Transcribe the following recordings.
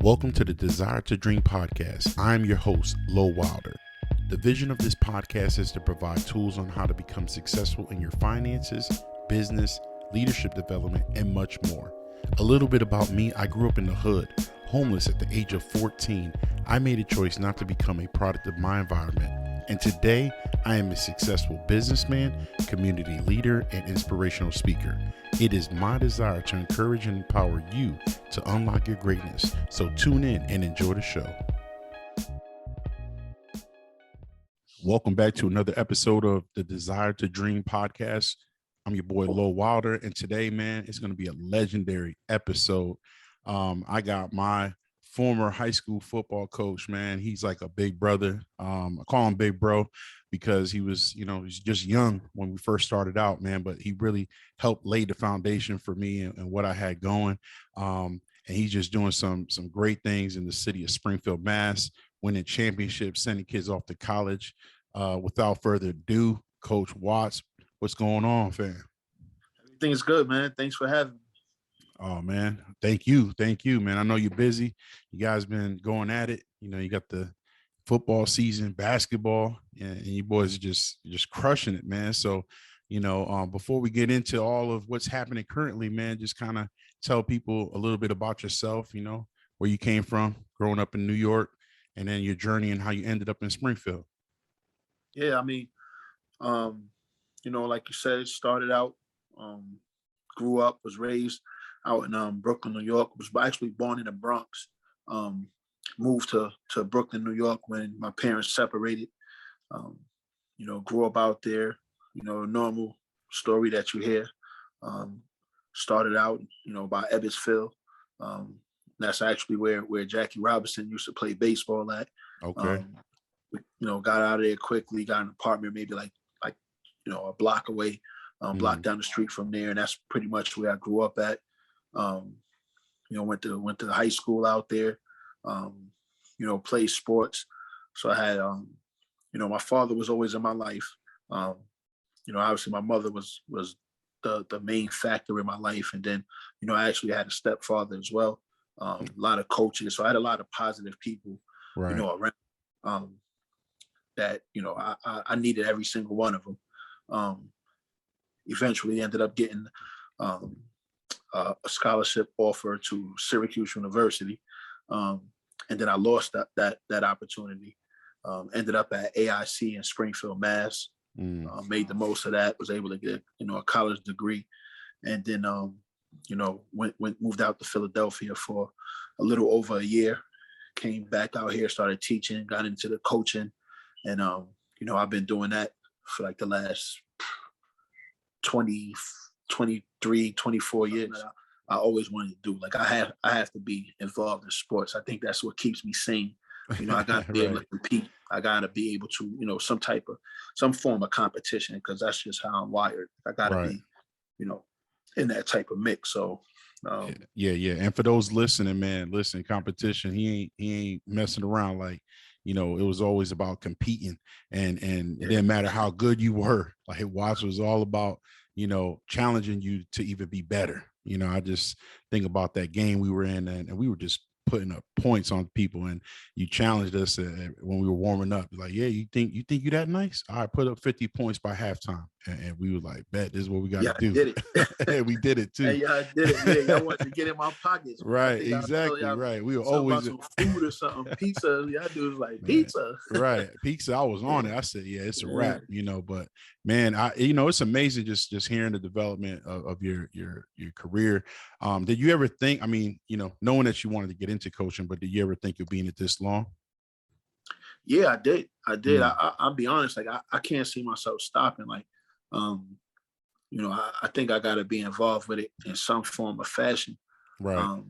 Welcome to the Desire to Dream podcast. I'm your host, Lo Wilder. The vision of this podcast is to provide tools on how to become successful in your finances, business, leadership development, and much more. A little bit about me: I grew up in the hood, homeless at the age of 14. I made a choice not to become a product of my environment. And today, I am a successful businessman, community leader, and inspirational speaker. It is my desire to encourage and empower you to unlock your greatness. So tune in and enjoy the show. Welcome back to another episode of the Desire to Dream podcast. I'm your boy, Lo Wilder. And today, man, it's going to be a legendary episode. I got my former high school football coach, man. He's like a big brother. I call him Big Bro because he was, he's just young when we first started out, man, but he really helped lay the foundation for me and what I had going. And he's just doing some great things in the city of Springfield, Mass, winning championships, sending kids off to college. Without further ado, Coach Watts, what's going on, fam? Everything's good, man. Thanks for having me. Oh, man. Thank you, man. I know you're busy. You guys been going at it. You got the football season, basketball, and you boys are just crushing it, man. So, before we get into all of what's happening currently, man, just kind of tell people a little bit about yourself, where you came from, growing up in New York, and then your journey and how you ended up in Springfield. Yeah, I mean, like you said, started out, grew up, was raised out in Brooklyn, New York. Was actually born in the Bronx. Moved to Brooklyn, New York when my parents separated. Grew up out there. Normal story that you hear. Started out, by Ebbetsville. That's actually where Jackie Robinson used to play baseball at. Okay. Got out of there quickly. Got an apartment maybe like a block away, block down the street from there, and that's pretty much where I grew up at. Went to high school out there, played sports. So I had, my father was always in my life. Obviously my mother was the main factor in my life. And then, I actually had a stepfather as well. A lot of coaches. So I had a lot of positive people, Right. Around that, I needed every single one of them. Eventually ended up getting, a scholarship offer to Syracuse University. And then I lost that opportunity. Ended up at AIC in Springfield, Mass. Made the most of that, was able to get, a college degree. And then, moved out to Philadelphia for a little over a year, came back out here, started teaching, got into the coaching. And, I've been doing that for like the last 23, 24 years. I always wanted to do. Like I have to be involved in sports. I think that's what keeps me sane. I got to be able to compete. I got to be able to, some form of competition, because that's just how I'm wired. I got to be, in that type of mix. So, yeah. And for those listening, man, competition, he ain't messing around. Like, it was always about competing, and it didn't matter how good you were. Like Watts was all about, challenging you to even be better. I just think about that game we were in, and we were just putting up points on people, and you challenged us when we were warming up. Like, yeah, you think you that nice? I put up 50 points by halftime, and we were like, bet this is what we got to do. Did it. And we did it too. Yeah, I did it. Yeah, y'all wanted to get in my pockets. Right, exactly. Right. We were always some food or something. Pizza. Y'all dudes like pizza. Right. Pizza. I was on it. I said, yeah, it's a wrap. But man, it's amazing just hearing the development of your career. Did you ever think? I mean, knowing that you wanted to get into coaching, but did you ever think you'd be in it this long? Yeah, I did. I'll be honest. Like I can't see myself stopping. Like, I think I got to be involved with it in some form of fashion. Right.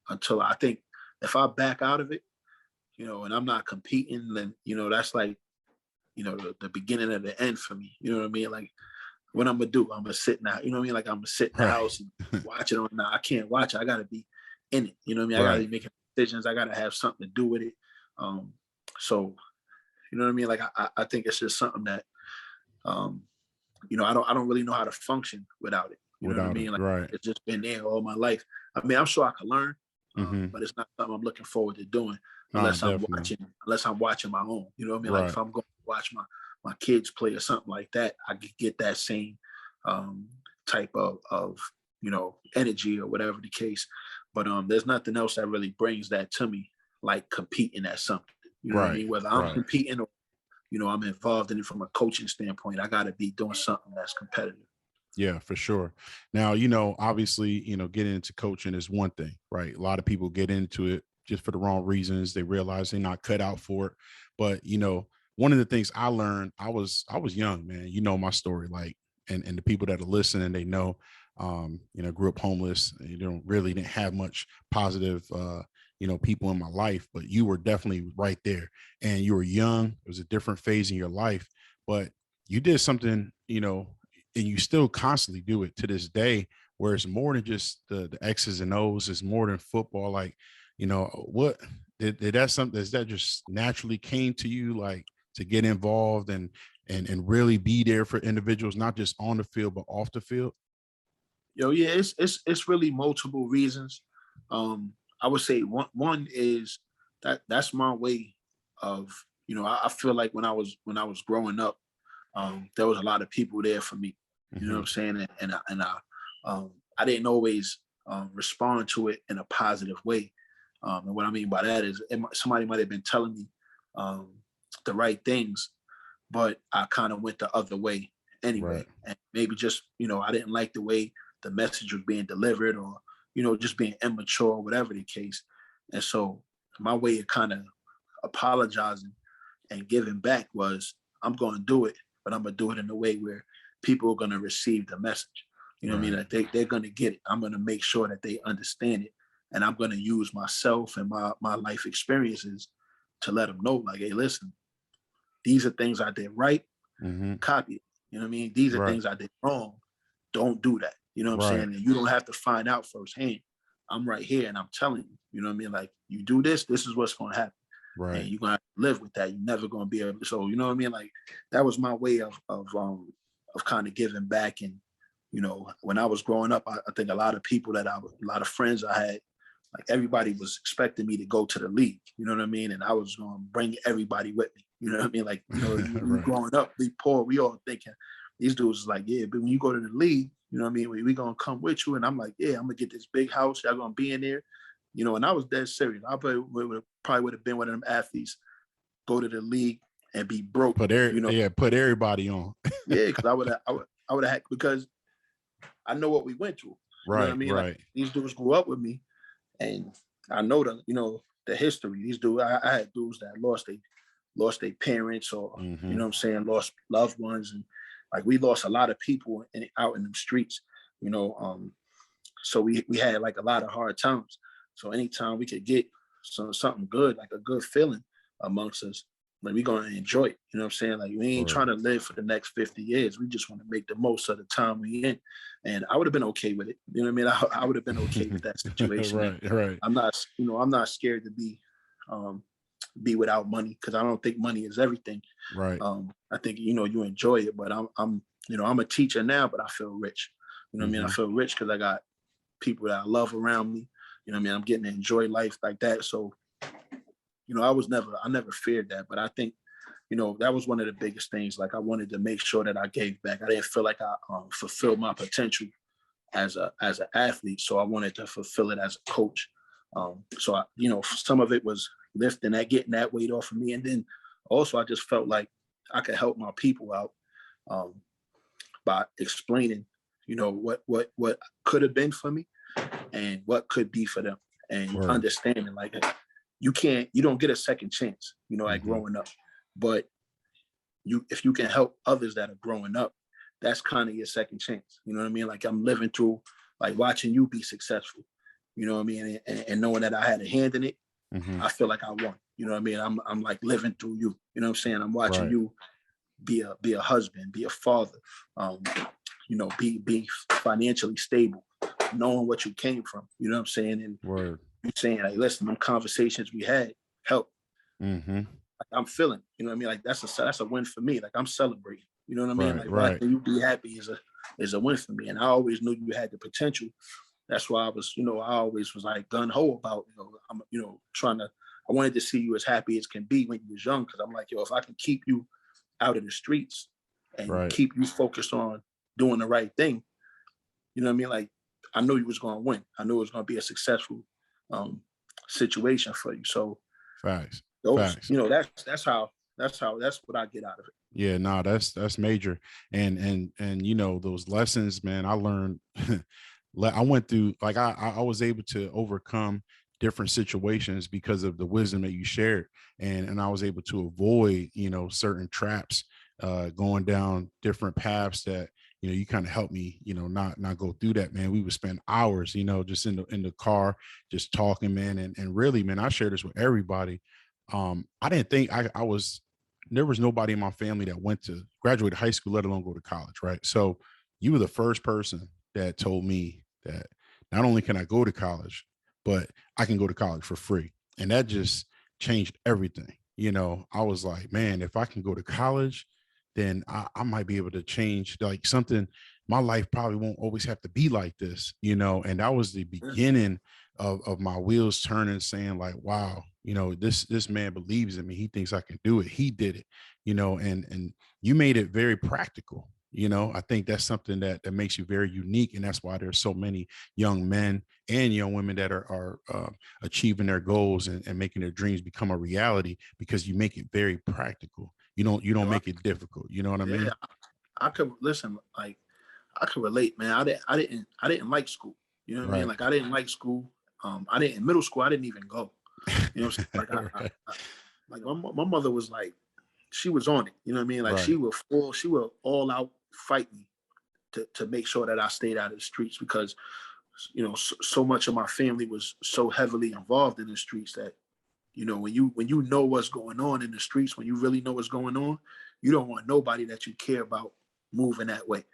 Until I think if I back out of it, and I'm not competing, then, that's like, the beginning of the end for me. You know what I mean? Like, what I'm going to do, I'm going to sit now. You know what I mean? Like, I'm going to sit in the house and watch it on. Now, I can't watch it. I got to be in it. You know what I mean? I got to be making decisions. I got to have something to do with it. So, you know what I mean? Like, I think it's just something that, I don't really know how to function without it. You know what I mean? Like, it's just been there all my life. I mean, I'm sure I could learn. but it's not something I'm looking forward to doing No, unless definitely. I'm watching my own. You know what I mean? Like Right. if I'm going to watch my kids play or something like that, I could get that same type of energy or whatever the case. But there's nothing else that really brings that to me, like competing at something. You know what I Right. mean? Whether I'm Right. competing or I'm involved in it from a coaching standpoint, I got to be doing something that's competitive. Yeah, for sure. Now, obviously, getting into coaching is one thing, right? A lot of people get into it just for the wrong reasons. They realize they're not cut out for it. But, one of the things I learned, I was young, man. You know my story, like, and the people that are listening, they know, grew up homeless. Really didn't have much positive, people in my life, but you were definitely right there. And you were young. It was a different phase in your life, but you did something, and you still constantly do it to this day, where it's more than just the X's and O's. It's more than football. Like, what did that something, is that just naturally came to you, like, to get involved and really be there for individuals, not just on the field, but off the field? Yeah, it's really multiple reasons. I would say one is that's my way of, I feel like when I was growing up, there was a lot of people there for me. You know what I'm saying? I didn't always respond to it in a positive way. And what I mean by that is somebody might have been telling me the right things, but I kind of went the other way anyway. Right. And maybe just, I didn't like the way the message was being delivered, or, just being immature, or whatever the case. And so my way of kind of apologizing and giving back was, I'm going to do it, but I'm going to do it in a way where people are going to receive the message. You know what I mean? Like they're going to get it. I'm going to make sure that they understand it. And I'm going to use myself and my life experiences to let them know, like, hey, listen, these are things I did right. Copy it. You know what I mean? These are Right. things I did wrong. Don't do that. You know what I'm saying? And you don't have to find out firsthand. I'm right here and I'm telling you. You know what I mean? Like, you do this, this is what's going to happen. Right. And you're going to live with that. You're never going to be able to. So, you know what I mean? Like, that was my way of kind of giving back. And, when I was growing up, I think a lot of friends I had, like, everybody was expecting me to go to the league. You know what I mean? And I was going to bring everybody with me. You know what I mean? Like, Right. growing up, we poor, we all thinking these dudes is like, yeah, but when you go to the league, you know what I mean? We going to come with you. And I'm like, yeah, I'm going to get this big house. Y'all going to be in there. And I was dead serious. I probably would have been one of them athletes, go to the league and be broke. Put everybody on. Yeah, because I would have had, because I know what we went through. You know what I mean? Right. Like, these dudes grew up with me, and I know the history. These dudes, I had dudes that lost their parents, or you know what I'm saying, lost loved ones, and like, we lost a lot of people out in the streets. So we had like a lot of hard times. So anytime we could get something good, like a good feeling amongst us, like, we're going to enjoy it. You know what I'm saying? Like, we ain't trying to live for the next 50 years. We just want to make the most of the time we in. And I would have been okay with it. You know what I mean? I would have been okay with that situation. Right. I'm not scared to be without money, because I don't think money is everything. Right. I think, you enjoy it, but I'm a teacher now, but I feel rich. You know what I mean? I feel rich because I got people that I love around me. You know what I mean? I'm getting to enjoy life like that. So, I never feared that, but I think, that was one of the biggest things. Like, I wanted to make sure that I gave back. I didn't feel like I fulfilled my potential as an athlete. So I wanted to fulfill it as a coach. So some of it was lifting that, getting that weight off of me. And then also, I just felt like I could help my people out by explaining, what could have been for me and what could be for them, and understanding, like, you don't get a second chance, at growing up, but if you can help others that are growing up, that's kind of your second chance. You know what I mean? Like, I'm living through, like, watching you be successful, you know what I mean? And knowing that I had a hand in it, I feel like I won. You know what I mean? I'm like living through you. You know what I'm saying? I'm watching you be a husband, be a father, be financially stable, knowing what you came from. You know what I'm saying? And you saying, like, listen, them conversations we had help. Like, I'm feeling, you know what I mean? Like, that's a win for me. Like, I'm celebrating. You know what I mean? Like, watching you be happy is a win for me. And I always knew you had the potential, that's why I was, I always was like gun ho about, I'm, I wanted to see you as happy as can be when you was young. Cause I'm like, yo, if I can keep you out of the streets and Right. keep you focused on doing the right thing, you know what I mean? Like, I knew you was going to win. I knew it was going to be a successful situation for you. So Facts. those, Facts. that's what I get out of it. Yeah, no, that's major. And those lessons, man, I learned I went through, like, I was able to overcome different situations because of the wisdom that you shared. And I was able to avoid, certain traps, going down different paths that, you kind of helped me, not go through that, man. We would spend hours, just in the car, just talking, man. And really, man, I share this with everybody. I didn't think there was nobody in my family that went to graduate high school, let alone go to college. Right. So you were the first person that told me that not only can I go to college, but I can go to college for free. And that just changed everything. I was like, man, if I can go to college, then I might be able to change like something. My life probably won't always have to be like this, and that was the beginning of my wheels turning, saying like, wow, this man believes in me. He thinks I can do it. He did it, and you made it very practical. I think that's something that makes you very unique. And that's why there's so many young men and young women that are achieving their goals and making their dreams become a reality, because you make it very practical. You don't make it difficult. You know what I mean? Yeah, I could listen. Like, I could relate, man. I didn't like school. You know what I mean? Right. Like, I didn't like school. I didn't in middle school. I didn't even go. You know what I'm saying? Like, like my mother was like, she was on it. You know what I mean? Like, Right. she would all out fight me to make sure that I stayed out of the streets, because so much of my family was so heavily involved in the streets that when you know what's going on in the streets, when you really know what's going on, you don't want nobody that you care about moving that way.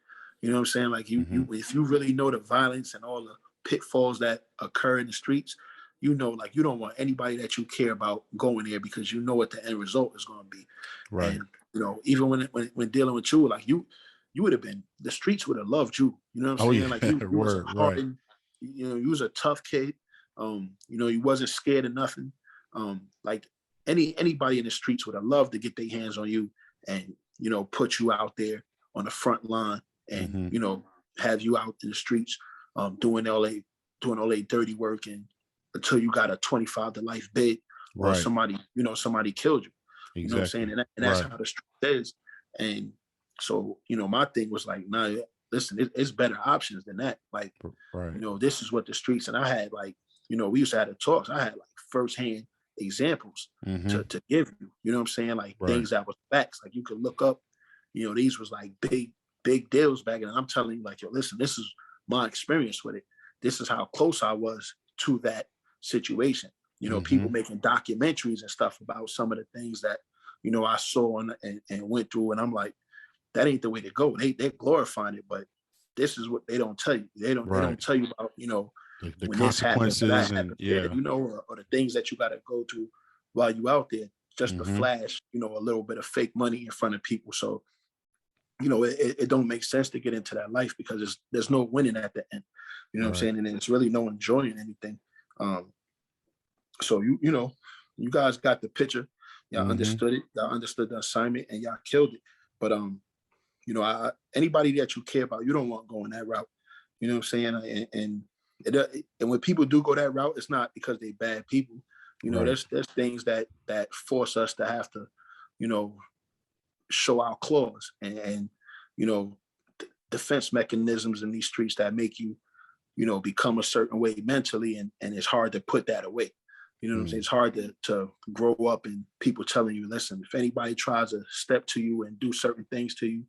You know what I'm saying? Like, you if you really know the violence and all the pitfalls that occur in the streets, like, you don't want anybody that you care about going there, because you know what the end result is going to be. Right. And even when dealing with you, like, you would have been, the streets would have loved you. You know what I'm Oh saying? yeah. Like, you was a Word. Right. hardened, you was a tough kid. You wasn't scared of nothing. Like, anybody in the streets would have loved to get their hands on you and put you out there on the front line and have you out in the streets, doing all they dirty work, and until you got a 25 to life bid, or Right. somebody killed you. Exactly. You know what I'm saying? And that's how the street is. And so, my thing was like, nah, listen, it's better options than that. Like, right. This is what the streets, and I had, like, we used to have talks. I had, like, firsthand examples to give you. You know what I'm saying? Like, things that was facts. Like, you could look up, these was like big deals back then. And I'm telling you, like, yo, listen, this is my experience with it. This is how close I was to that situation. People making documentaries and stuff about some of the things that, I saw and went through. And I'm like, that ain't the way to go. They're glorifying it, but this is what they don't tell you. They don't tell you about, the when consequences this happens, and or the things that you got to go through while you out there, just to flash, a little bit of fake money in front of people. So, it don't make sense to get into that life, because there's no winning at the end. You know what I'm saying? And it's really no enjoying anything. So you guys got the picture. Y'all understood it. Y'all understood the assignment, and y'all killed it. But anybody that you care about, you don't want going that route. You know what I'm saying? And when people do go that route, it's not because they bad people. There's things that force us to have to, show our claws and defense mechanisms in these streets that make you, become a certain way mentally, and it's hard to put that away. You know what I'm saying? It's hard to grow up and people telling you, listen, if anybody tries to step to you and do certain things to you,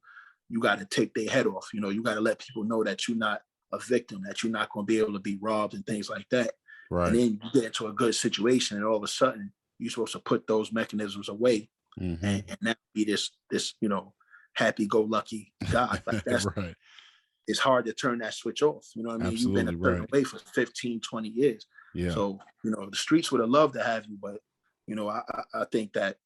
you got to take their head off. You got to let people know that you're not a victim, that you're not going to be able to be robbed and things like that. Right. And then you get into a good situation, and all of a sudden you're supposed to put those mechanisms away and not be this happy-go-lucky guy. Like, that's it's hard to turn that switch off. You know what I mean? Absolutely. You've been a certain way for 15, 20 years. Yeah. So, the streets would have loved to have you, but, I think that,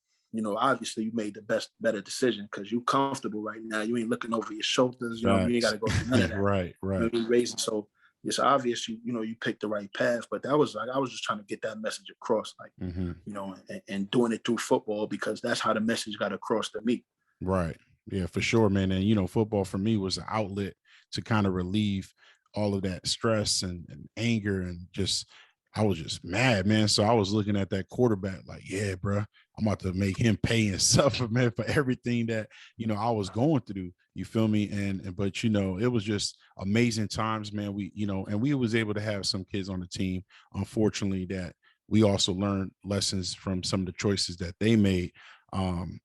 obviously you made the better decision, because you comfortable right now. You ain't looking over your shoulders. You ain't got to go through none of that. Right. Raising. So, it's obvious you picked the right path, but that was like, I was just trying to get that message across, like, and doing it through football, because that's how the message got across to me. Right. Yeah, for sure, man. And football for me was an outlet to kind of relieve all of that stress and anger, and just I was just mad, man. So I was looking at that quarterback like, yeah, bro, I'm about to make him pay and suffer, man, for everything that I was going through. You feel me? But it was just amazing times, man. And we was able to have some kids on the team, unfortunately, that we also learned lessons from some of the choices that they made. And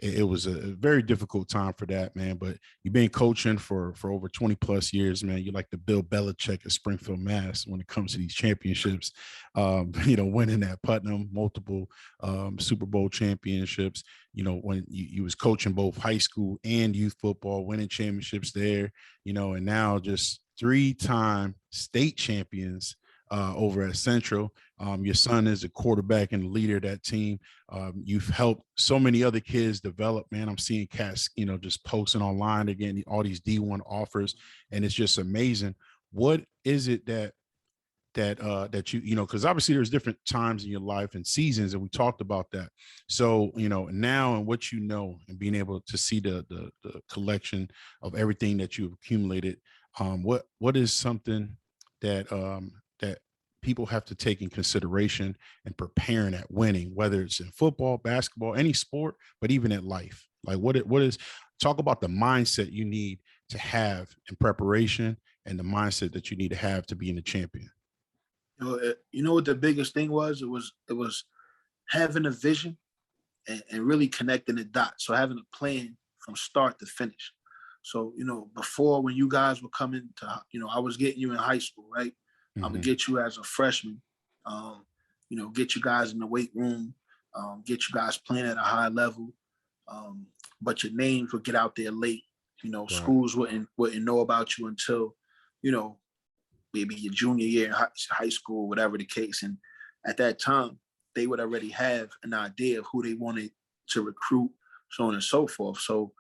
it was a very difficult time for that, man. But you've been coaching for over 20 plus years, man. You're like the Bill Belichick of Springfield, Mass, when it comes to these championships. Winning at Putnam, multiple Super Bowl championships. When you was coaching both high school and youth football, winning championships there. And now just 3-time state champions over at Central. Your son is a quarterback and leader of that team. You've helped so many other kids develop, man. I'm seeing cats, just posting online again, all these D1 offers, and it's just amazing. What is it that because obviously there's different times in your life and seasons, and we talked about that. So, now, and what and being able to see the collection of everything that you've accumulated, what is something that that people have to take in consideration and preparing at winning, whether it's in football, basketball, any sport, but even at life? Like what is, talk about the mindset you need to have in preparation and the mindset that you need to have to being a champion. You know what the biggest thing was? It was having a vision and really connecting the dots. So having a plan from start to finish. So, before, when you guys were coming to, I was getting you in high school, right? I'm gonna get you as a freshman, get you guys in the weight room, get you guys playing at a high level, but your names would get out there late. Right. Schools wouldn't know about you until, maybe your junior year in high school, whatever the case. And at that time, they would already have an idea of who they wanted to recruit, so on and so forth. So,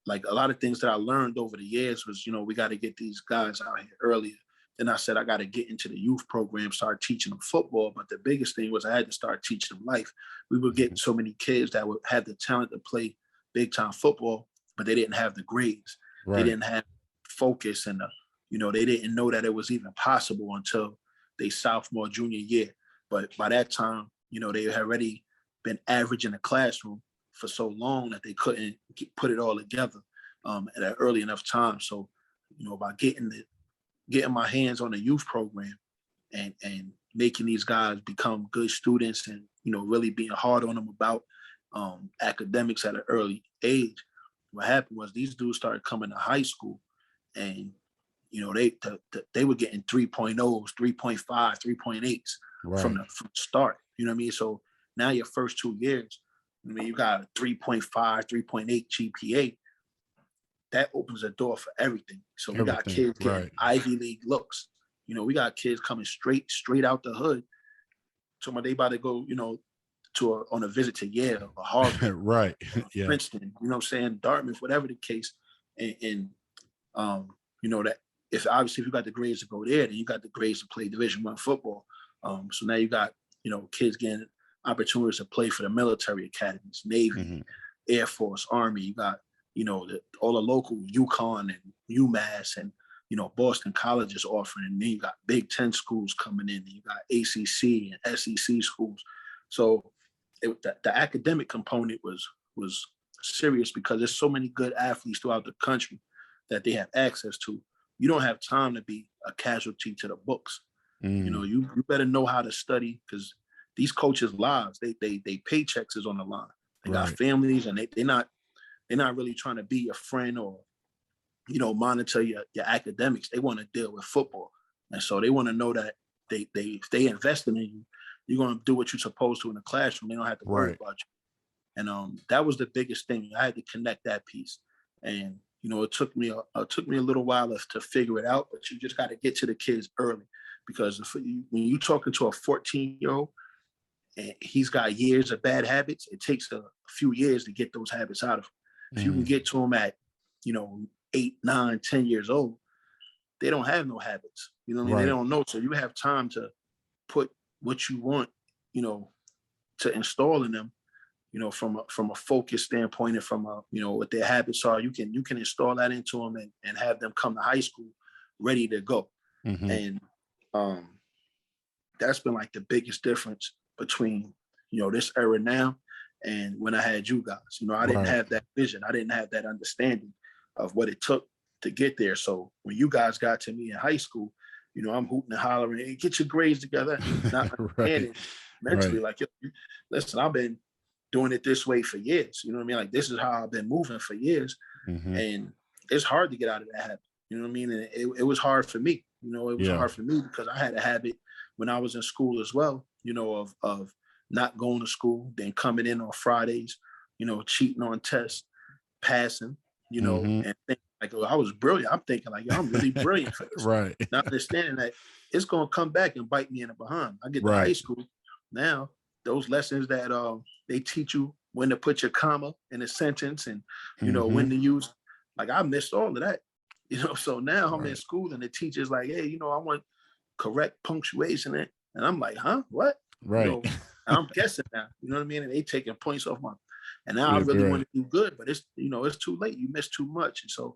like a lot of things that I learned over the years was, we got to get these guys out here earlier. Then I said, I got to get into the youth program, start teaching them football. But the biggest thing was I had to start teaching them life. We were getting so many kids that had the talent to play big time football, but they didn't have the grades. Right. They didn't have focus, and they didn't know that it was even possible until they sophomore, junior year. But by that time, they had already been average in the classroom for so long that they couldn't put it all together at an early enough time. So, by getting my hands on the youth program and making these guys become good students, and, really being hard on them about academics at an early age, what happened was these dudes started coming to high school, and, they were getting 3.0s, 3.5, 3.8s right. from the start. You know what I mean? So now your first 2 years, you got a 3.5, 3.8 GPA. That opens a door for everything. So we got kids getting right. Ivy League looks. We got kids coming straight out the hood. So they about to go, on a visit to Yale or Harvard, right? Yeah. Princeton. You know what I'm saying? Dartmouth, whatever the case. And that if you got the grades to go there, then you got the grades to play Division I football. So now you got kids getting opportunities to play for the military academies, Navy, Air Force, Army. You got all the local UConn and UMass and Boston colleges offering, and then you got Big Ten schools coming in, and you got ACC and SEC schools. So the academic component was serious, because there's so many good athletes throughout the country that they have access to. You don't have time to be a casualty to the books. You better know how to study, because these coaches' lives, they paychecks is on the line. They got right. families, and they're not really trying to be your friend or monitor your academics. They want to deal with football, and so they want to know that if they invested in you, you're going to do what you're supposed to in the classroom. They don't have to worry right. about you. And that was the biggest thing. I had to connect that piece, and it took me a little while to figure it out. But you just got to get to the kids early, because when you're talking to a 14-year-old and he's got years of bad habits, it takes a few years to get those habits out of him. If you can get to him at 8, 9, 10 years old, they don't have no habits. You know what I mean? Right. They don't know. So you have time to put what you want, to install in them, from a focus standpoint and from what their habits are. You can install that into them and have them come to high school ready to go. Mm-hmm. And that's been like the biggest difference between, this era now and when I had you guys. I didn't have that vision. I didn't have that understanding of what it took to get there. So when you guys got to me in high school, I'm hooting and hollering, hey, get your grades together. Not understanding mentally, like, listen, I've been doing it this way for years. You know what I mean? Like, this is how I've been moving for years. Mm-hmm. And it's hard to get out of that habit. You know what I mean? And it was hard for me. It was hard for me because I had a habit when I was in school as well, of not going to school, then coming in on Fridays, cheating on tests, passing, Mm-hmm. and thinking like, oh, I was brilliant. I'm thinking like, I'm really brilliant for this. Right. Not understanding that it's going to come back and bite me in the behind. I get to high school now, those lessons that they teach you when to put your comma in a sentence and, when to use, like, I missed all of that, so now I'm in school and the teacher's like, hey, I want correct punctuation. And I'm like, huh, what? Right. I'm guessing now, you know what I mean? And they taking points off and now I really want to do good, but it's, it's too late. You missed too much. And so,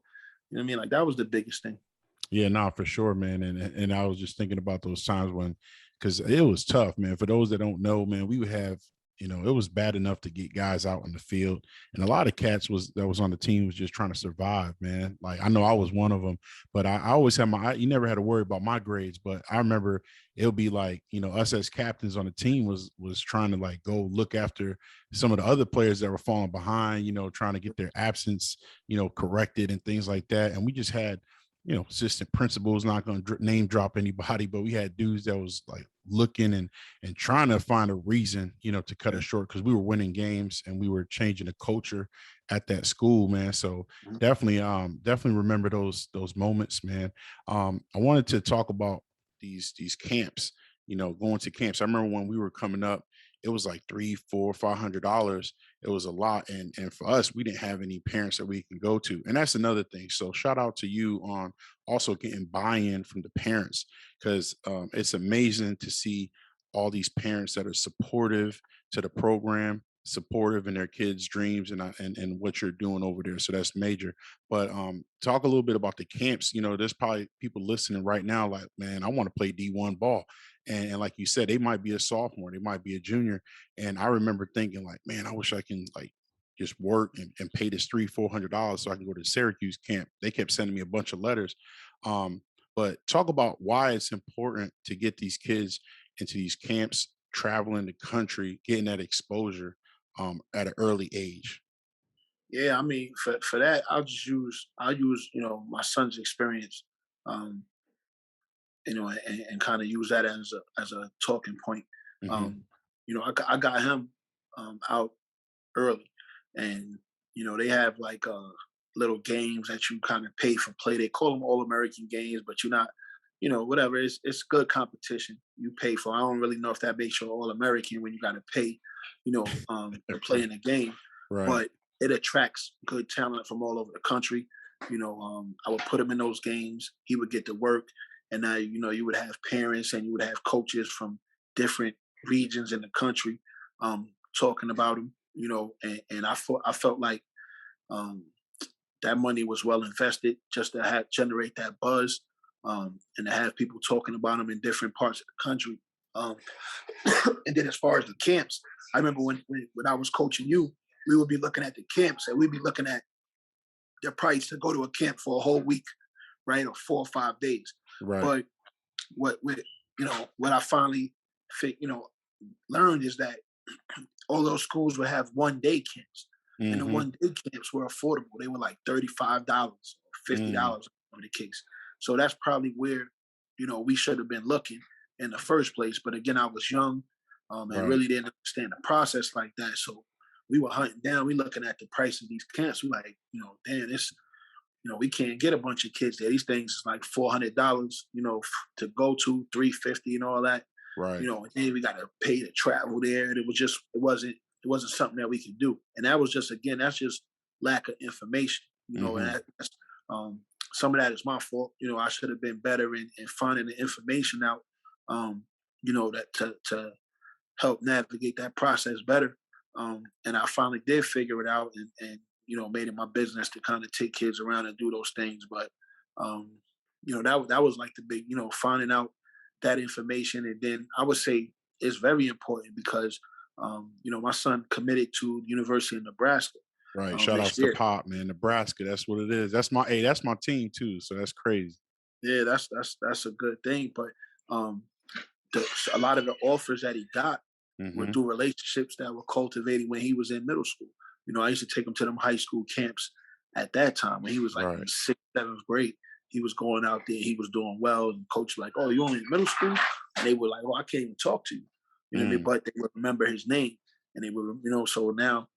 you know what I mean? Like, that was the biggest thing. Yeah, no, for sure, man. And I was just thinking about those times when, because it was tough, man. For those that don't know, man, we would have, it was bad enough to get guys out in the field. And a lot of cats that was on the team was just trying to survive, man. Like, I know I was one of them, but I always had you never had to worry about my grades. But I remember it would be like, us as captains on the team was trying to like go look after some of the other players that were falling behind, trying to get their absence, corrected and things like that. And we just had, assistant principals, not going to name drop anybody, but we had dudes that was like looking and trying to find a reason, to cut us short, because we were winning games and we were changing the culture at that school, man. So definitely remember those moments, man. I wanted to talk about these camps, going to camps. I remember when we were coming up, it was like $300, $400, $500. It was a lot. And for us, we didn't have any parents that we can go to. And that's another thing. So shout out to you on also getting buy-in from the parents, because it's amazing to see all these parents that are supportive to the program, supportive in their kids' dreams and what you're doing over there. So that's major. But talk a little bit about the camps. There's probably people listening right now like, man, I want to play D1 ball. And like you said, they might be a sophomore, they might be a junior. And I remember thinking like, man, I wish I can like just work and pay this $300-$400 so I can go to the Syracuse camp. They kept sending me a bunch of letters. But talk about why it's important to get these kids into these camps, traveling the country, getting that exposure at an early age. Yeah, I mean, for that, I'll use my son's experience, and kind of use that as a talking point. I got him out early, and they have like little games that you kind of pay for play. They call them All American games, but you're not, whatever. It's good competition you pay for. I don't really know if that makes you All American when you got to pay, to play in the game, but it attracts good talent from all over the country. I would put him in those games. He would get to work. And now, you would have parents and you would have coaches from different regions in the country talking about him, and I felt like that money was well invested just to generate that buzz and to have people talking about him in different parts of the country. And then as far as the camps, I remember when I was coaching you, we would be looking at the camps and we'd be looking at the price to go to a camp for a whole week, right? Or 4 or 5 days. Right. But what I finally learned is that all those schools would have 1-day camps. And the 1-day camps were affordable. They were like $35 or $50 in the case. So that's probably where, we should have been looking in the first place. But again, I was young and really didn't understand the process like that. So we were hunting down, we looking at the price of these camps. We like, damn, this, we can't get a bunch of kids there. These things is like $400, to go to, $350 and all that. Right. And then we got to pay to travel there. And it wasn't something that we could do. And that was just, again, that's just lack of information, and that's some of that is my fault. I should have been better in finding the information out, that to help navigate that process better. And I finally did figure it out, and made it my business to kind of take kids around and do those things. But that was like the big, finding out that information. And then I would say it's very important because my son committed to the University of Nebraska. Right. Shout outs This to year. Pop, man. Nebraska. That's what it is. That's my team too. So that's crazy. Yeah, that's a good thing. But a lot of the offers that he got were through relationships that were cultivated when he was in middle school. I used to take him to them high school camps at that time when he was like in sixth, seventh grade. He was going out there, he was doing well, and coach was like, "Oh, you only in middle school?" And they were like, "Oh, I can't even talk to you." You know what I mean? But they would remember his name, and they would, so now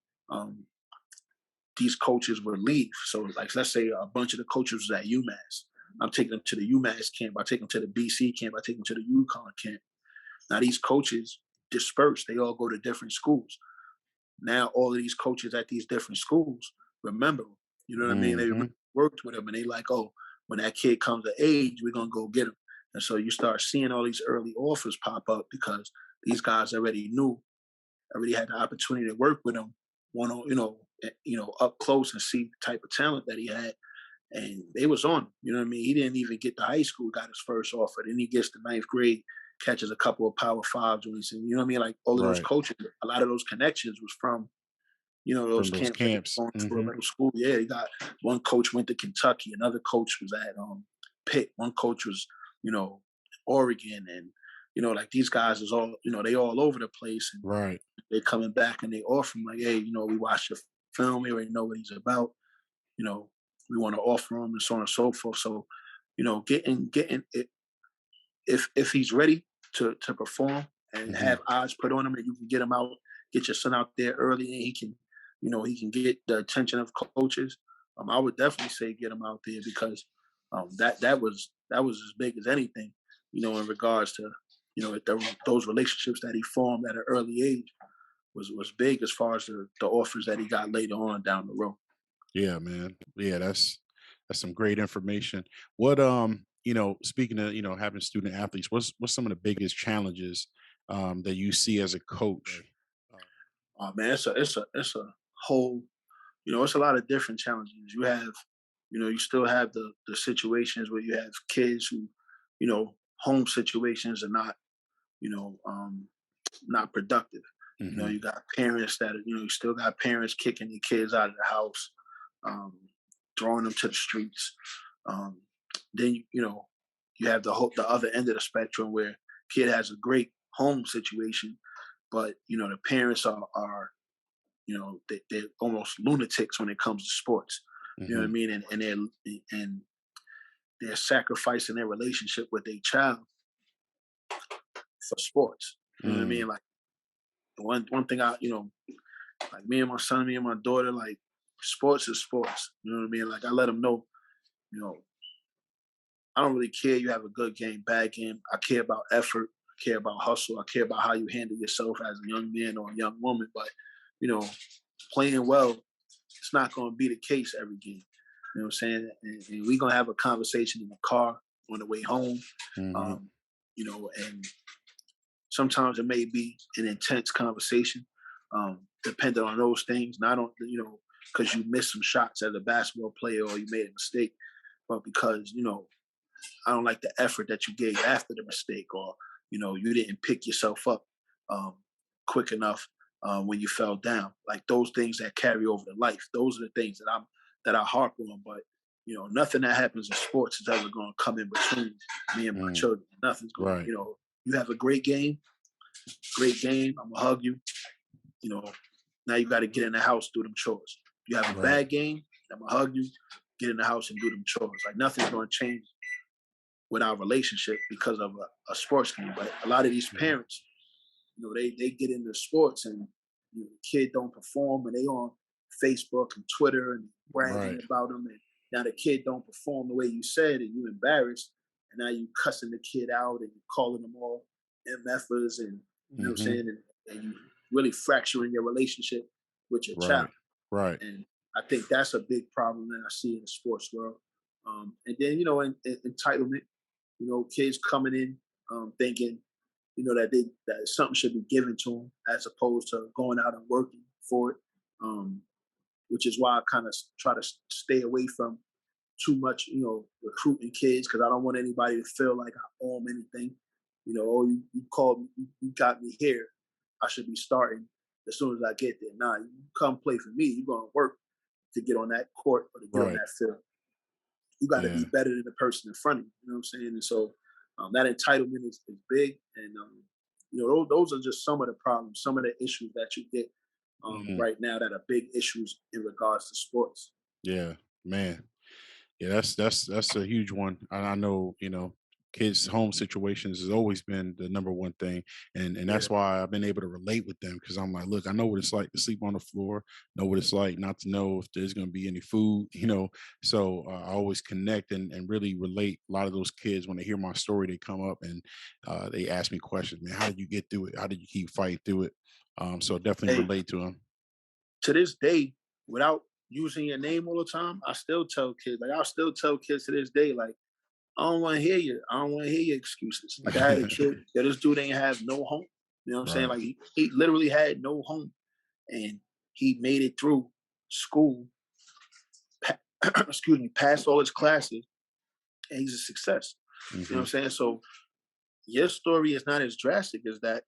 these coaches would leave. So like, let's say a bunch of the coaches was at UMass. I'm taking them to the UMass camp. I take them to the BC camp. I take them to the UConn camp. Now these coaches disperse. They all go to different schools. Now all of these coaches at these different schools remember them. You know what I mean? They worked with them, and they like, oh, when that kid comes of age, we're gonna go get him. And so you start seeing all these early offers pop up because these guys already had the opportunity to work with him, up close and see the type of talent that he had. And they was on him. You know what I mean? He didn't even get to high school, got his first offer. Then he gets to ninth grade, catches a couple of Power Fives. You know what I mean? Like all of those coaches, a lot of those connections was from, those camps. Going to a middle school. Yeah, he got one coach went to Kentucky, another coach was at Pitt, one coach was, Oregon, and like these guys is all, they all over the place, and they coming back and they offer him like, hey, we watched your film, we already know what he's about, we want to offer him and so on and so forth. So, getting it, if he's ready to perform and have odds put on him, and you can get him out, get your son out there early, and he can get the attention of coaches. I would definitely say get him out there because that was as big as anything, in regards to those relationships that he formed at an early age was big as far as the offers that he got later on down the road. Yeah, man. Yeah, that's some great information. What speaking of having student athletes, what's some of the biggest challenges that you see as a coach? Oh man, it's a whole, it's a lot of different challenges. You have, you still have the situations where you have kids who, home situations are not, not productive. You got parents that, you still got parents kicking the kids out of the house, throwing them to the streets. Then, you have the other end of the spectrum where kid has a great home situation, but, the parents are they're almost lunatics when it comes to sports. You know what I mean? And they're sacrificing their relationship with their child for sports. You know what I mean? Like one thing like me and my son, me and my daughter, like sports is sports. You know what I mean? Like I let them know, I don't really care you have a good game, bad game. I care about effort. I care about hustle. I care about how you handle yourself as a young man or a young woman. But, playing well, it's not going to be the case every game. You know what I'm saying? And we're going to have a conversation in the car on the way home. And sometimes it may be an intense conversation, depending on those things. Not on, because you missed some shots as a basketball player or you made a mistake, but because, I don't like the effort that you gave after the mistake, or, you didn't pick yourself up quick enough when you fell down. Like those things that carry over to life. Those are the things that I harp on. But, nothing that happens in sports is ever going to come in between me and my children. Nothing's going to, you have a great game, I'm going to hug you. Now you got to get in the house, do them chores. You have a bad game, I'm going to hug you, get in the house and do them chores. Like nothing's going to change with our relationship because of a sports game. But a lot of these parents, they get into sports and the kid don't perform and they on Facebook and Twitter and bragging about them. And now the kid don't perform the way you said and you embarrassed. And now you cussing the kid out and calling them all MFers and, you know what I'm saying? And you really fracturing your relationship with your child. Right. And I think that's a big problem that I see in the sports world. And then, entitlement, kids coming in thinking, that something should be given to them as opposed to going out and working for it. Which is why I kind of try to stay away from too much, recruiting kids, because I don't want anybody to feel like I owe them anything. You called me, you got me here. I should be starting as soon as I get there. Nah, you come play for me. You're going to work to get on that court or to get on that field. You got to be better than the person in front of you. You know what I'm saying? And so that entitlement is big. And, those are just some of the problems, some of the issues that you get right now that are big issues in regards to sports. Yeah, man. Yeah, that's a huge one. I know, kids' home situations has always been the number one thing. And that's why I've been able to relate with them, because I'm like, look, I know what it's like to sleep on the floor, know what it's like not to know if there's going to be any food, So I always connect and really relate. A lot of those kids, when they hear my story, they come up and they ask me questions, man, how did you get through it? How did you keep fighting through it? So definitely relate to them. To this day, without using your name all the time, I'll still tell kids to this day, like, I don't want to hear you. I don't want to hear your excuses. Like, I had a kid that this dude ain't have no home. You know what I'm saying? Like, he literally had no home, and he made it through school, passed all his classes, and he's a success. You know what I'm saying? So your story is not as drastic as that.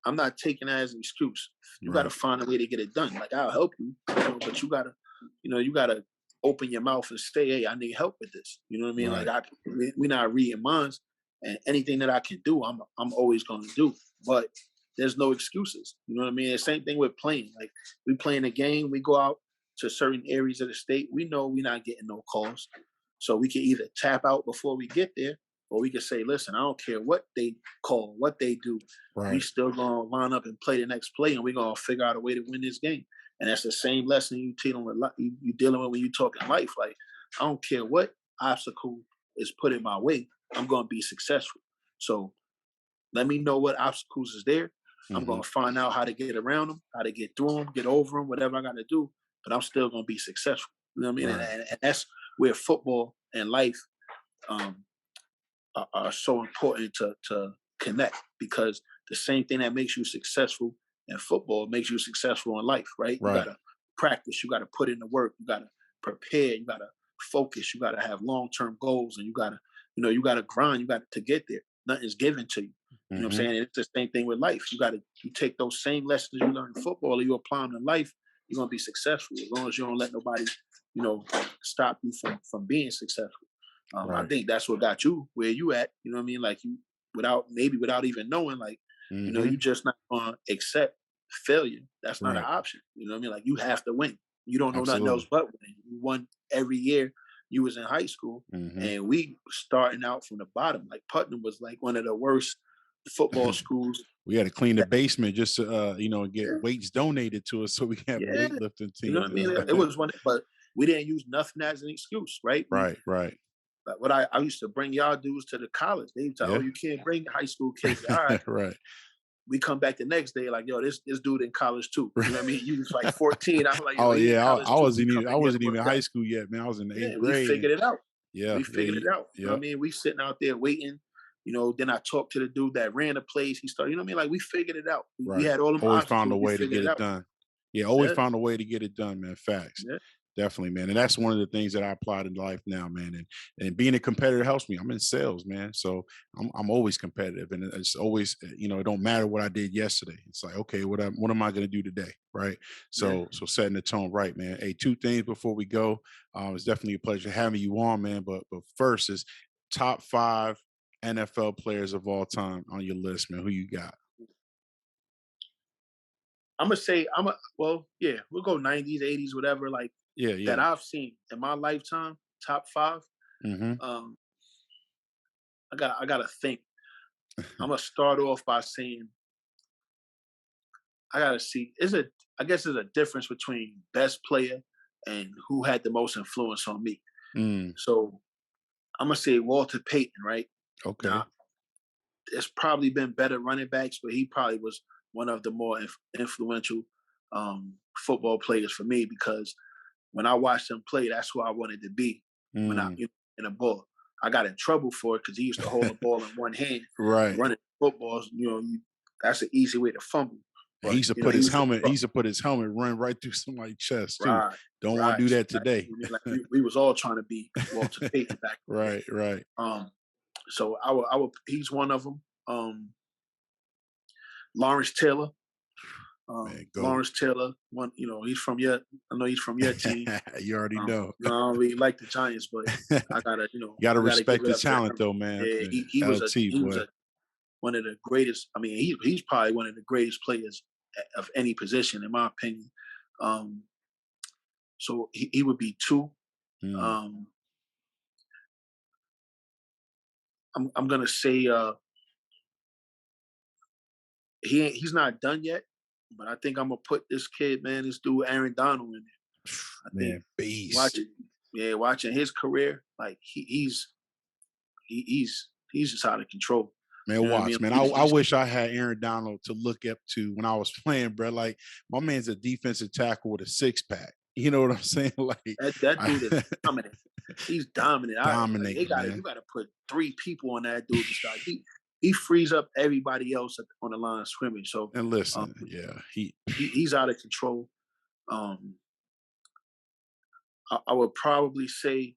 I'm not taking that as an excuse. You got to find a way to get it done. Like, I'll help you, but you gotta open your mouth and say, "Hey, I need help with this." You know what I mean? Like, we're not reading minds, and anything that I can do, I'm always going to do. But there's no excuses. You know what I mean? The same thing with playing. Like, we playing a game, we go out to certain areas of the state. We know we're not getting no calls, so we can either tap out before we get there, or we can say, "Listen, I don't care what they call, what they do. We still gonna line up and play the next play, and we're gonna figure out a way to win this game." And that's the same lesson you dealing with when you talk in life. Like, I don't care what obstacle is put in my way, I'm gonna be successful. So let me know what obstacles is there. I'm gonna find out how to get around them, how to get through them, get over them, whatever I gotta do. But I'm still gonna be successful. You know what I mean? And that's where football and life are so important to connect, because the same thing that makes you successful in football makes you successful in life, right? You gotta practice, you gotta put in the work, you gotta prepare, you gotta focus, you gotta have long-term goals, and you gotta grind, you got to get there. Nothing's given to you. You know what I'm saying? And it's the same thing with life. You take those same lessons you learn in football and you apply them in life, you're gonna be successful, as long as you don't let nobody, stop you from being successful. I think that's what got you where you at. You know what I mean? Like, you, without even knowing, like, you just not gonna accept failure. That's not an option. You know what I mean? Like, you have to win. You don't know nothing else but win. You won every year you was in high school, and we starting out from the bottom. Like, Putnam was like one of the worst football schools. We had to clean the basement just to get weights donated to us so we can have a weightlifting team. You know what I mean? It was one, but we didn't use nothing as an excuse, right? Right. But what I used to bring y'all dudes to the college. They used to, oh, you can't bring high school kids. All right. Right. We come back the next day like, yo, this dude in college too. You know what I mean? You was like 14. I'm like, oh yeah, I wasn't even in high school yet, man. I was in the 8th grade. We figured it out. Yeah, we figured it out. You know what I mean? We sitting out there waiting. Then I talked to the dude that ran the place. He started, you know what I mean? Like, we figured it out. We had all them always found a way to get it done. Yeah, always found a way to get it done, man. Facts. Yeah. Definitely, man. And that's one of the things that I apply to life now, man. And being a competitor helps me. I'm in sales, man. So I'm always competitive. And it's always, it don't matter what I did yesterday. It's like, okay, what am I going to do today? Right. So setting the tone right, man. Hey, 2 things before we go. It's definitely a pleasure having you on, man. But first is top 5 NFL players of all time on your list, man. Who you got? I'm gonna say we'll go 90s, 80s, whatever. Like, that I've seen in my lifetime, top 5. I gotta think. I'm gonna start off by saying I gotta see. I guess there's a difference between best player and who had the most influence on me. So I'm gonna say Walter Payton, right? Okay. Now, there's probably been better running backs, but he probably was one of the more influential football players for me, because when I watched him play, that's who I wanted to be. when I in a ball. I got in trouble for it because he used to hold the ball in one hand, Right. running footballs. That's an easy way to fumble. But he used to put his helmet. He used to put his helmet run right through somebody's chest too. Right, Don't want to do that today. Like we was all trying to be Walter Payton back. Right. So I would. He's one of them. Lawrence Taylor. Lawrence Taylor, one, he's from I know he's from your team. You already know. I don't really like the Giants, but I gotta, you gotta respect the talent though, man. Yeah, he was one of the greatest. I mean, he's probably one of the greatest players of any position, in my opinion. So he would be two. I'm gonna say he's not done yet. But I think I'm gonna put this kid, man, this dude Aaron Donald in there. I think beast. Watching his career, like he's just out of control. Man, watch, man. I wish I had Aaron Donald to look up to when I was playing, bro. Like my man's a defensive tackle with a 6-pack. You know what I'm saying? Like that dude is dominant. He's dominant. Dominating. You gotta put 3 people on that dude to start. He frees up everybody else on the line of scrimmage. So and listen, he's out of control. I would probably say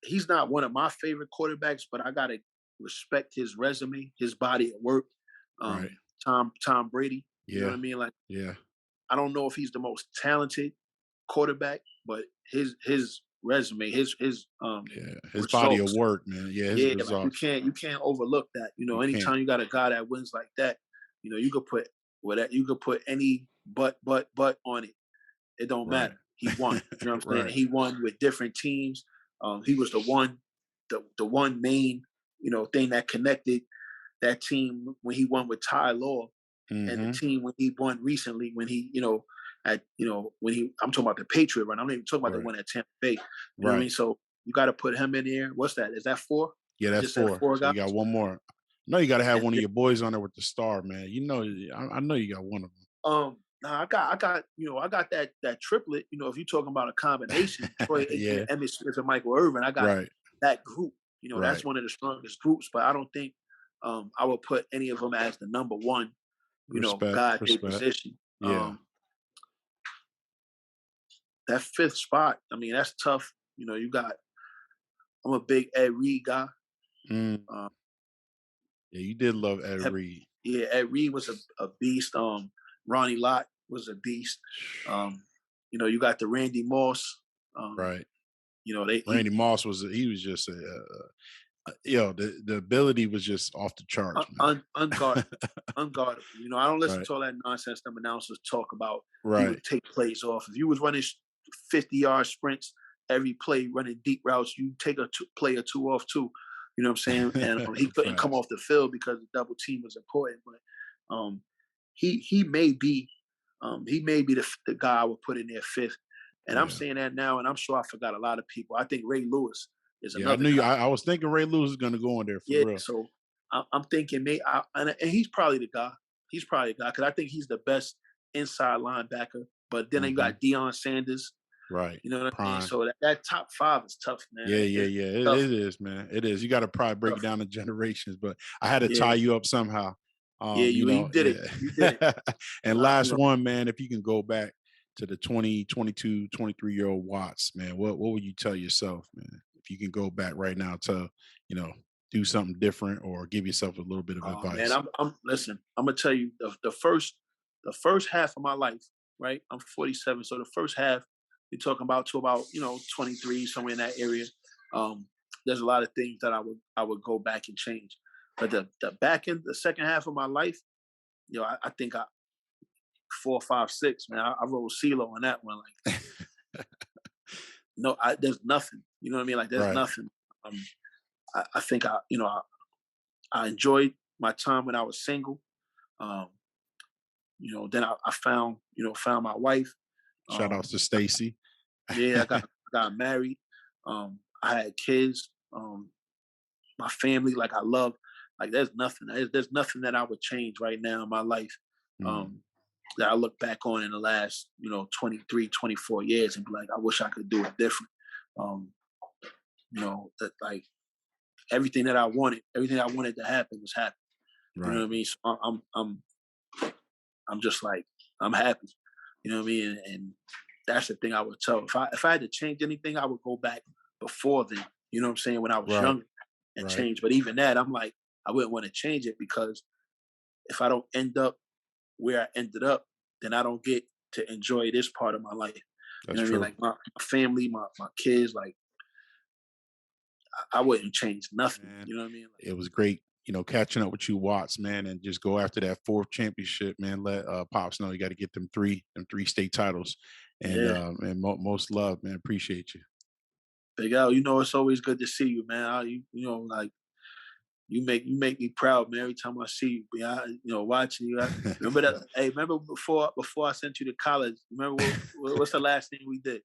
he's not one of my favorite quarterbacks, but I gotta respect his resume, his body of work. Right. Tom Brady. You know what I mean? Like, I don't know if he's the most talented quarterback, but his resume, his results, body of work, man. Like you can't overlook that. Anytime you got a guy that wins like that, you could put any but on it. It don't matter. He won. You know what I'm saying? He won with different teams. He was the one main thing that connected that team when he won with Ty Law, and the team when he won recently when he I'm talking about the Patriot run. I'm not even talking about the one at Tampa Bay. You know what I mean? So you got to put him in there. What's that? Is that 4? Yeah, that's 4. So you got one more. No, you got to have one of your boys on there with the star, man. I know you got one of them. I got that triplet. If you're talking about a combination, Troy Aikman, Emmitt Smith, and Michael Irvin, I got that group. That's one of the strongest groups. But I don't think I would put any of them as the number one. Guy at their position. Yeah. That 5th spot, I mean, that's tough. I'm a big Ed Reed guy. You did love Ed Reed. Yeah, Ed Reed was a beast. Ronnie Lott was a beast. You got the Randy Moss. Randy Moss was just the ability was just off the charts. Unguardable. I don't listen to all that nonsense them announcers talk about. He would take plays off. If you was running 50-yard sprints every play, running deep routes, you take a play or 2 off too. You know what I'm saying? And he couldn't come off the field because the double team was important. But he may be the guy I would put in there 5th. And I'm saying that now, and I'm sure I forgot a lot of people. I think Ray Lewis is another. I was thinking Ray Lewis is going to go in there for real. So I'm thinking and he's probably the guy. He's probably the guy because I think he's the best inside linebacker. But then you got Deion Sanders. Right. You know what I mean? So that top 5 is tough, man. Yeah. It is, man. It is. You got to probably break it down to generations, but I had to tie you up somehow. You did it. You did it. And last one, man, if you can go back to the 20, 22, 23-year-old Watts, man, what would you tell yourself, man? If you can go back right now to, do something different or give yourself a little bit of advice. Man, listen, I'm going to tell you the first half of my life, right? I'm 47. So the first half, you're talking about 23, somewhere in that area. There's a lot of things that I would go back and change. But the back end, the second half of my life, I think 4, 5, 6, man. I rolled CeeLo on that one. Like, no, there's nothing. You know what I mean? Like, there's nothing. I think I enjoyed my time when I was single. Then I found my wife. Shout out to Stacy. Yeah, I got married. I had kids. My family, like I love. Like there's nothing that I would change right now in my life. that I look back on in the last, 23, 24 years and be like, I wish I could do it different. That like everything that I wanted to happen was happening. Right. You know what I mean? So I'm just like, I'm happy. You know what I mean? And that's the thing I would tell. If I had to change anything, I would go back before then. You know what I'm saying? When I was younger and change. But even that, I'm like, I wouldn't want to change it, because if I don't end up where I ended up, then I don't get to enjoy this part of my life. That's you know true. what I mean? Like my family, my kids, like I wouldn't change nothing. Man, you know what I mean? Like, it was great, catching up with you, Watts, man, and just go after that 4th championship, man. Let Pops know you got to get them three state titles. And and most love, man. Appreciate you. Big Al, it's always good to see you, man. Like you make me proud, man. Every time I see you, man, watching you. Remember that? Hey, remember before I sent you to college? Remember what's the last thing we did?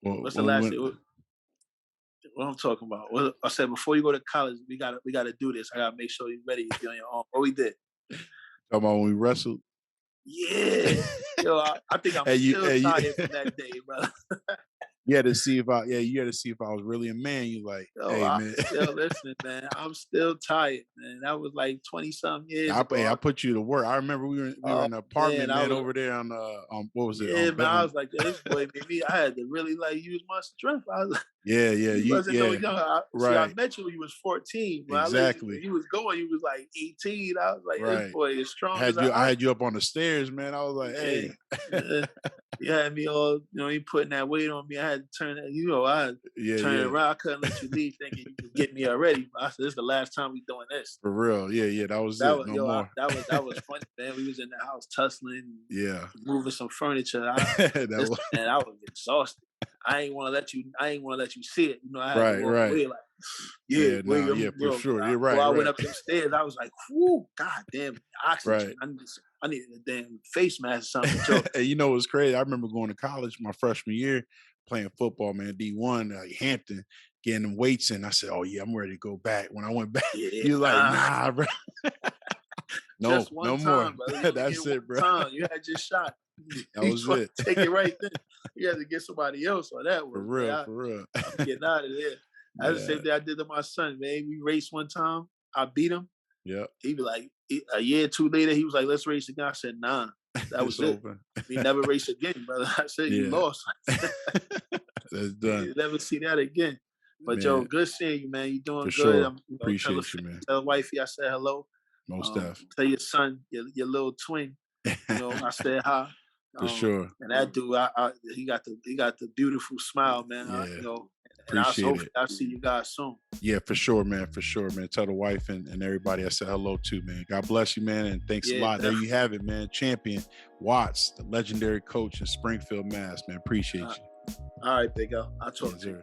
What's the last thing? What I'm talking about? I said before you go to college, we gotta do this. I gotta make sure you're ready to be on your own. What we did? Talking about when we wrestled. Yeah, I think I'm still tired from that day, brother. You had to see if I was really a man. You like, man. Listen, man, I'm still tired, man. That was like 20-something years ago. I put you to work. I remember we were in an apartment, man, over there on what was it? Yeah, man, I was like, this boy made me. I had to really use my strength. I was like, yeah, you wasn't no young. I met you when you was 14. Exactly. You was like 18. I was like, this boy is strong. I had you up on the stairs, man. I was like, hey. You had me all, you putting that weight on me. I had to turn it, turn it around. I couldn't let you leave thinking you could get me already. I said, this is the last time we doing this. For real. Yeah. That was more. That was funny, man. We was in the house tussling. Yeah. Moving some furniture. And I was exhausted. I ain't want to let you see it. I had to walk away like, for sure. You're right. I went up the stairs. I was like, whoo, god damn, oxygen. Right. I needed a damn face mask or something. Hey, what's crazy? I remember going to college my freshman year, playing football, man, D1, Hampton, getting them weights in. I said, oh yeah, I'm ready to go back. When I went back, you're like, nah, bro. No more. That's it, bro. You had your shot. That was it. Take it right then. You had to get somebody else on that one. For real. I'm getting out of there. That's the same thing I did to my son, man. We raced one time. I beat him. Yeah. He be like, a year or two later, he was like, let's race again. I said, nah, that was it. Over. We never race again, brother. I said, you lost. That's done. You never see that again. But man, yo, good seeing you, man. You doing good. Sure. Appreciate you, man. Tell wifey I said hello. Most definitely. Tell your son, your little twin. I said hi. For sure. And that dude, he got the beautiful smile, man. Yeah. And I'll see you guys soon. Yeah, for sure, man. Tell the wife and everybody I said hello to, man. God bless you, man, and thanks a lot. Definitely. There you have it, man. Champion Watts, the legendary coach in Springfield, Mass, man. Appreciate you. All right, Big L. I'll talk to you.